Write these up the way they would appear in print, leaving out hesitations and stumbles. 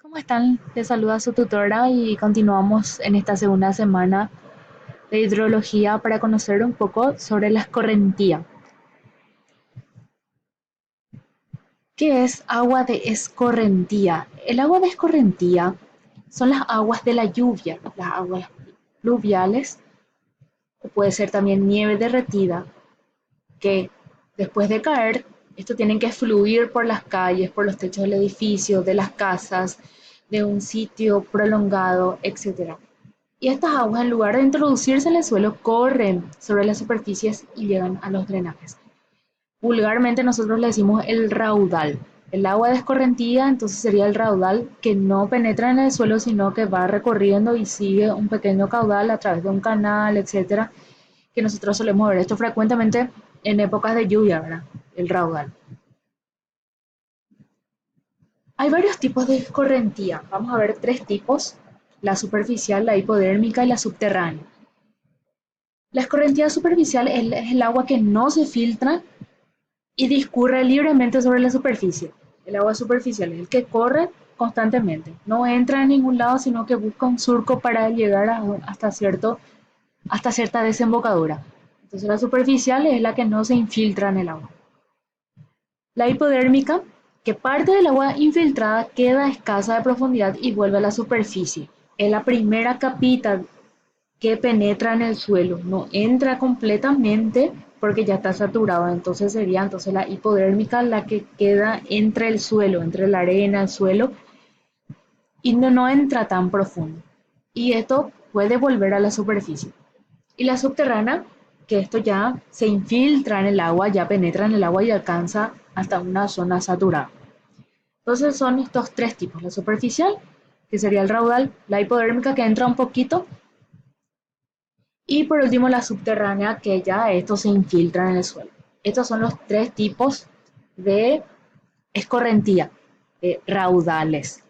¿Cómo están? Les saluda su tutora y continuamos en esta segunda semana de hidrología para conocer un poco sobre la escorrentía. ¿Qué es agua de escorrentía? El agua de escorrentía son las aguas de la lluvia, las aguas pluviales, o puede ser también nieve derretida, que después de caer, esto tienen que fluir por las calles, por los techos del edificio, de las casas, de un sitio prolongado, etcétera. Y estas aguas, en lugar de introducirse en el suelo, corren sobre las superficies y llegan a los drenajes. Vulgarmente nosotros le decimos el raudal. El agua de escorrentía entonces sería el raudal que no penetra en el suelo, sino que va recorriendo y sigue un pequeño caudal a través de un canal, etcétera, que nosotros solemos ver esto frecuentemente en épocas de lluvia, ¿verdad? El raudal. Hay varios tipos de escorrentía. Vamos a ver tres tipos: la superficial, la hipodérmica y la subterránea. La escorrentía superficial es el agua que no se filtra y discurre libremente sobre la superficie. El agua superficial es el que corre constantemente. No entra en ningún lado, sino que busca un surco para llegar hasta cierta desembocadura. Entonces la superficial es la que no se infiltra en el agua. La hipodérmica, que parte del agua infiltrada queda escasa de profundidad y vuelve a la superficie. Es la primera capita que penetra en el suelo, no entra completamente porque ya está saturado, entonces sería entonces la hipodérmica la que queda entre el suelo, entre la arena, el suelo, y no entra tan profundo. Y esto puede volver a la superficie. Y la subterránea, que esto ya se infiltra en el agua, ya penetra en el agua y alcanza hasta una zona saturada. Entonces son estos tres tipos: la superficial, que sería el raudal; la hipodérmica, que entra un poquito; y por último la subterránea, que ya estos se infiltran en el suelo. Estos son los tres tipos de escorrentía, de raudales.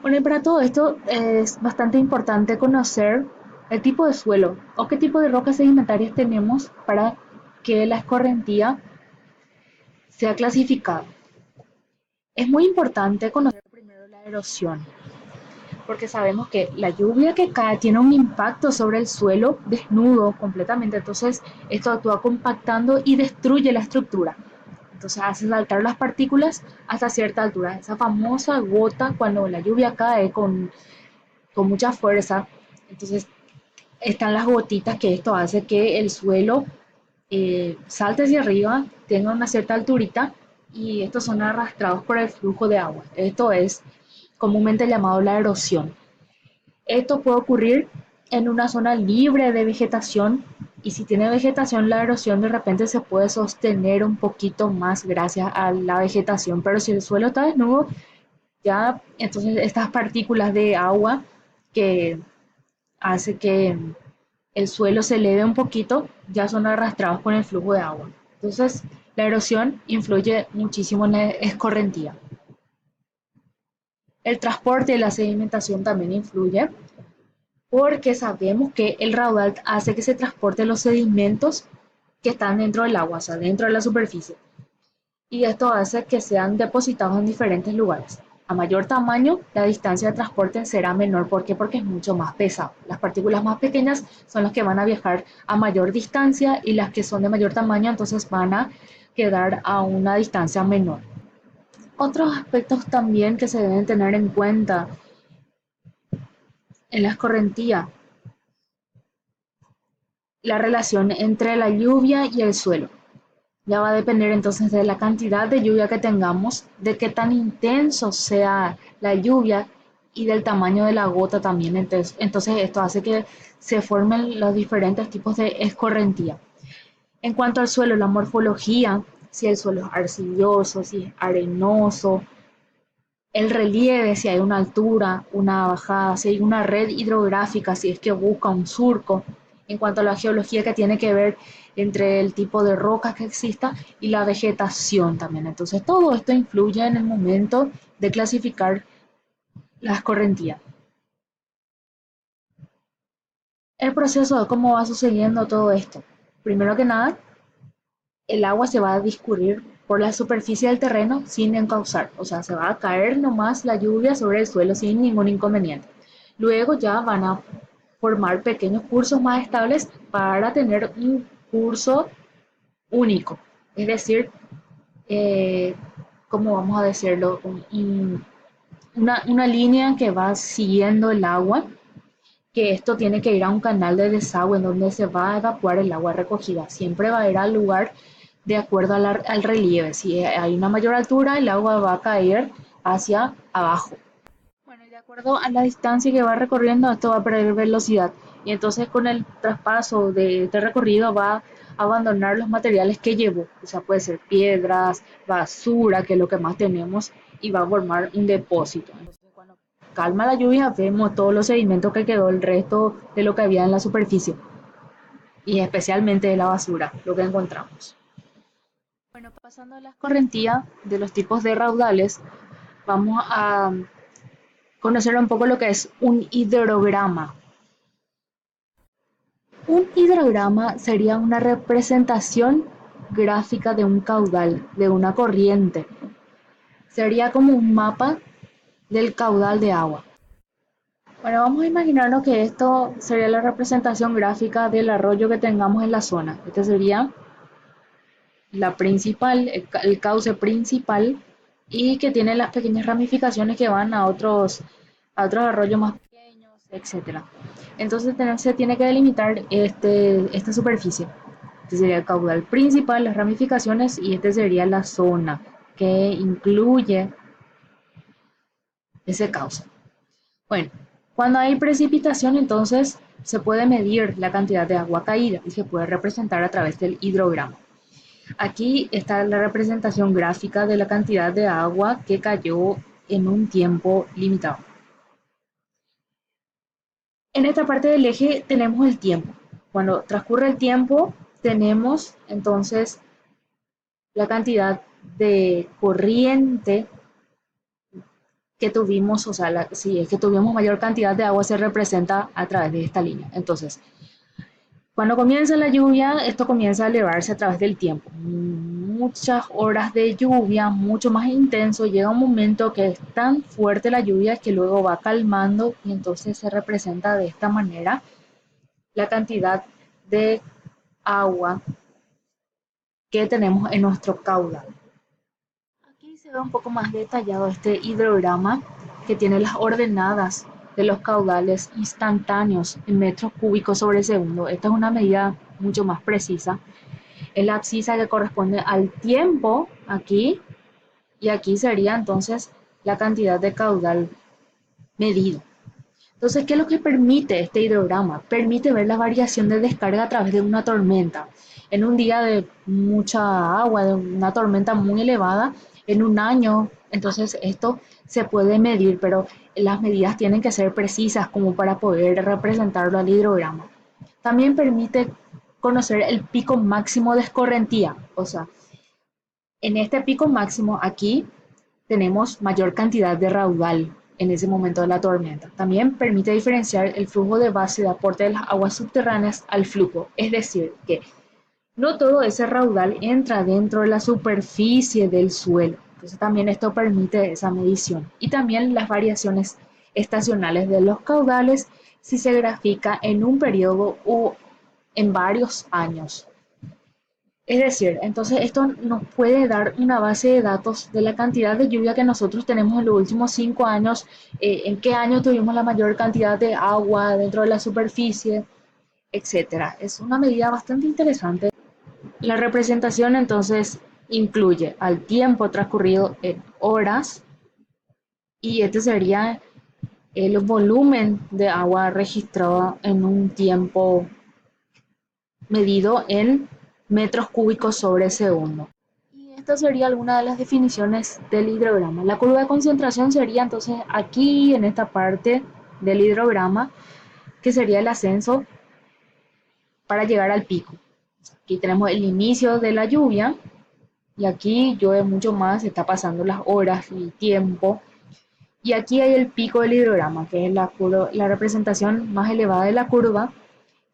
Bueno, y para todo esto es bastante importante conocer el tipo de suelo o qué tipo de rocas sedimentarias tenemos para que la escorrentía sea clasificada. Es muy importante conocer primero la erosión, porque sabemos que la lluvia que cae tiene un impacto sobre el suelo desnudo completamente, entonces esto actúa compactando y destruye la estructura. Entonces hace saltar las partículas hasta cierta altura. Esa famosa gota cuando la lluvia cae con mucha fuerza, entonces están las gotitas, que esto hace que el suelo salte hacia arriba, tenga una cierta alturita, y estos son arrastrados por el flujo de agua. Esto es comúnmente llamado la erosión. Esto puede ocurrir en una zona libre de vegetación, y si tiene vegetación, la erosión de repente se puede sostener un poquito más gracias a la vegetación, pero si el suelo está desnudo, ya entonces estas partículas de agua que hace que el suelo se eleve un poquito ya son arrastrados con el flujo de agua. Entonces la erosión influye muchísimo en la escorrentía. El transporte y la sedimentación también influye, porque sabemos que el raudal hace que se transporten los sedimentos que están dentro del agua, o sea, dentro de la superficie. Y esto hace que sean depositados en diferentes lugares. A mayor tamaño, la distancia de transporte será menor. ¿Por qué? Porque es mucho más pesado. Las partículas más pequeñas son las que van a viajar a mayor distancia, y las que son de mayor tamaño entonces van a quedar a una distancia menor. Otros aspectos también que se deben tener en cuenta en la escorrentía: la relación entre la lluvia y el suelo. Ya va a depender entonces de la cantidad de lluvia que tengamos, de qué tan intenso sea la lluvia y del tamaño de la gota también. Entonces esto hace que se formen los diferentes tipos de escorrentía. En cuanto al suelo, la morfología: si el suelo es arcilloso, si es arenoso; el relieve, si hay una altura, una bajada, si hay una red hidrográfica, si es que busca un surco; en cuanto a la geología, que tiene que ver entre el tipo de rocas que exista y la vegetación también. Entonces todo esto influye en el momento de clasificar la escorrentía. El proceso de cómo va sucediendo todo esto: primero que nada, el agua se va a discurrir por la superficie del terreno sin encauzar. O sea, se va a caer nomás la lluvia sobre el suelo sin ningún inconveniente. Luego ya van a formar pequeños cursos más estables para tener un curso único. Es decir, eh, ¿cómo vamos a decirlo? Una línea que va siguiendo el agua, que esto tiene que ir a un canal de desagüe en donde se va a evacuar el agua recogida. Siempre va a ir al lugar de acuerdo al relieve. Si hay una mayor altura, el agua va a caer hacia abajo. Bueno, y de acuerdo a la distancia que va recorriendo, esto va a perder velocidad. Y entonces con el traspaso de este recorrido va a abandonar los materiales que llevó. O sea, puede ser piedras, basura, que es lo que más tenemos, y va a formar un depósito. Entonces, cuando calma la lluvia, vemos todos los sedimentos que quedó, el resto de lo que había en la superficie. Y especialmente de la basura, lo que encontramos. Bueno, pasando a las correntías de los tipos de raudales, vamos a conocer un poco lo que es un hidrograma. Un hidrograma sería una representación gráfica de un caudal, de una corriente. Sería como un mapa del caudal de agua. Bueno, vamos a imaginarnos que esto sería la representación gráfica del arroyo que tengamos en la zona. Este sería la principal, el cauce principal, y que tiene las pequeñas ramificaciones que van a otros arroyos más pequeños, etcétera. Entonces se tiene que delimitar esta superficie. Este sería el caudal principal, las ramificaciones, y este sería la zona que incluye ese cauce. Bueno, cuando hay precipitación, entonces se puede medir la cantidad de agua caída y se puede representar a través del hidrograma. Aquí está la representación gráfica de la cantidad de agua que cayó en un tiempo limitado. En esta parte del eje tenemos el tiempo. Cuando transcurre el tiempo, tenemos entonces la cantidad de corriente que tuvimos, o sea, si es que tuvimos mayor cantidad de agua, se representa a través de esta línea. Entonces, cuando comienza la lluvia, esto comienza a elevarse a través del tiempo. Muchas horas de lluvia, mucho más intenso, llega un momento que es tan fuerte la lluvia que luego va calmando y entonces se representa de esta manera la cantidad de agua que tenemos en nuestro caudal. Aquí se ve un poco más detallado este hidrograma que tiene las ordenadas de los caudales instantáneos en metros cúbicos sobre segundo. Esta es una medida mucho más precisa. Es la abscisa que corresponde al tiempo aquí, y aquí sería entonces la cantidad de caudal medido. Entonces, ¿qué es lo que permite este hidrograma? Permite ver la variación de descarga a través de una tormenta. En un día de mucha agua, de una tormenta muy elevada, en un año, entonces esto se puede medir, pero las medidas tienen que ser precisas como para poder representarlo al hidrograma. También permite conocer el pico máximo de escorrentía, o sea, en este pico máximo aquí tenemos mayor cantidad de raudal en ese momento de la tormenta. También permite diferenciar el flujo de base de aporte de las aguas subterráneas al flujo, es decir, que no todo ese raudal entra dentro de la superficie del suelo. Entonces también esto permite esa medición. Y también las variaciones estacionales de los caudales si se grafica en un periodo o en varios años. Es decir, entonces esto nos puede dar una base de datos de la cantidad de lluvia que nosotros tenemos en los últimos 5 años, en qué año tuvimos la mayor cantidad de agua dentro de la superficie, etcétera. Es una medida bastante interesante. La representación entonces incluye al tiempo transcurrido en horas, y este sería el volumen de agua registrado en un tiempo medido en metros cúbicos sobre segundo. Y esta sería alguna de las definiciones del hidrograma. La curva de concentración sería entonces aquí en esta parte del hidrograma, que sería el ascenso para llegar al pico. Aquí tenemos el inicio de la lluvia y aquí llueve mucho más, está pasando las horas y el tiempo. Y aquí hay el pico del hidrograma, que es la representación más elevada de la curva,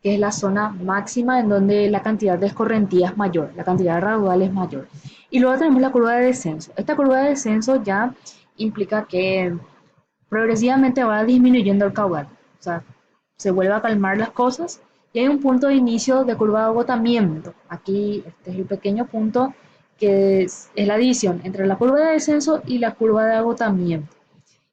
que es la zona máxima en donde la cantidad de escorrentía es mayor, la cantidad de raudal es mayor. Y luego tenemos la curva de descenso. Esta curva de descenso ya implica que progresivamente va disminuyendo el caudal, o sea, se vuelve a calmar las cosas y hay un punto de inicio de curva de agotamiento. Aquí este es el pequeño punto que es la división entre la curva de descenso y la curva de agotamiento.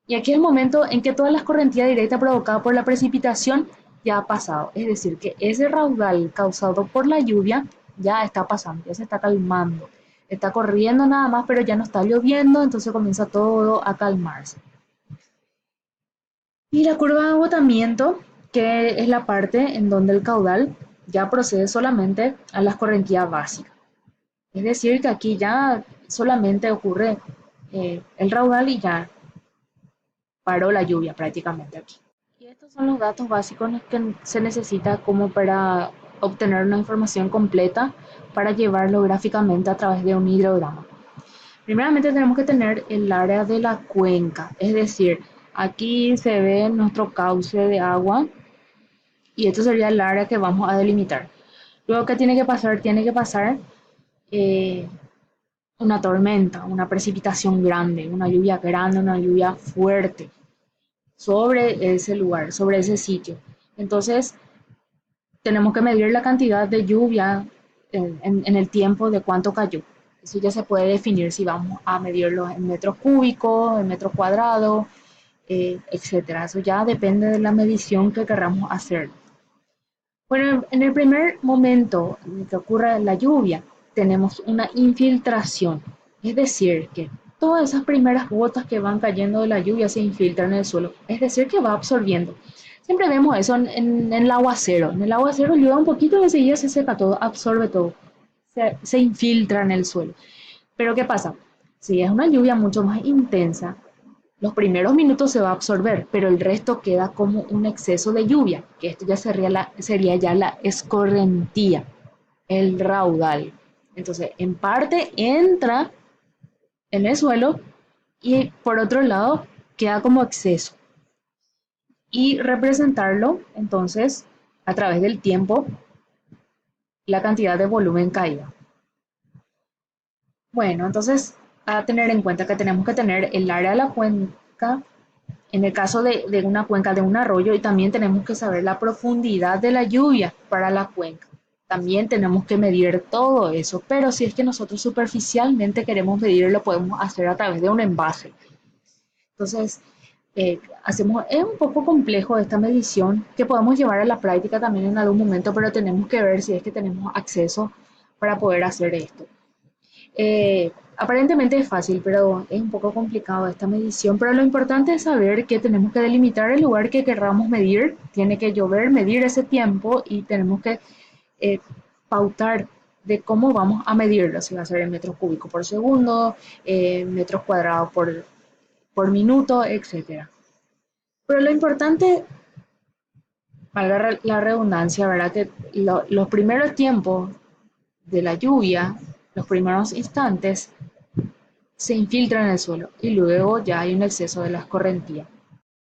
Y aquí es el momento en que toda la escorrentía directa provocada por la precipitación ya ha pasado. Es decir, que ese raudal causado por la lluvia ya está pasando, ya se está calmando. Está corriendo nada más, pero ya no está lloviendo, entonces comienza todo a calmarse. Y la curva de agotamiento, que es la parte en donde el caudal ya procede solamente a la escorrentía básica. Es decir, que aquí ya solamente ocurre el raudal y ya paró la lluvia prácticamente aquí. Y estos son los datos básicos que se necesita como para obtener una información completa para llevarlo gráficamente a través de un hidrograma. Primeramente tenemos que tener el área de la cuenca, es decir, aquí se ve nuestro cauce de agua y esto sería el área que vamos a delimitar. Luego, ¿qué tiene que pasar? Tiene que pasar eh, una tormenta, una precipitación grande, una lluvia fuerte sobre ese lugar, sobre ese sitio. Entonces, tenemos que medir la cantidad de lluvia en el tiempo de cuánto cayó. Eso ya se puede definir si vamos a medirlo en metros cúbicos, en metros cuadrados, etcétera. Eso ya depende de la medición que queramos hacer. Bueno, en el primer momento en que ocurre la lluvia, tenemos una infiltración, es decir, que todas esas primeras gotas que van cayendo de la lluvia se infiltran en el suelo, es decir, que va absorbiendo. Siempre vemos eso en el aguacero. En el aguacero llueve un poquito y enseguida se seca todo, absorbe todo, se infiltra en el suelo. Pero ¿qué pasa? Si es una lluvia mucho más intensa, los primeros minutos se va a absorber, pero el resto queda como un exceso de lluvia, que esto ya sería ya la escorrentía, el raudal. Entonces, en parte entra en el suelo y por otro lado queda como exceso. Y representarlo, entonces, a través del tiempo, la cantidad de volumen caída. Bueno, entonces, a tener en cuenta que tenemos que tener el área de la cuenca en el caso de una cuenca de un arroyo y también tenemos que saber la profundidad de la lluvia para la cuenca. También tenemos que medir todo eso, pero si es que nosotros superficialmente queremos medir, lo podemos hacer a través de un envase. Entonces, es un poco complejo esta medición que podemos llevar a la práctica también en algún momento, pero tenemos que ver si es que tenemos acceso para poder hacer esto. Aparentemente es fácil, pero es un poco complicado esta medición. Pero lo importante es saber que tenemos que delimitar el lugar que querramos medir. Tiene que llover, medir ese tiempo y tenemos que eh, pautar de cómo vamos a medirlo. Si va a ser en metros cúbicos por segundo, metros cuadrados por minuto, etcétera. Pero lo importante, para la redundancia, ¿verdad? Que los primeros tiempos de la lluvia, los primeros instantes, se infiltra en el suelo y luego ya hay un exceso de la escorrentía.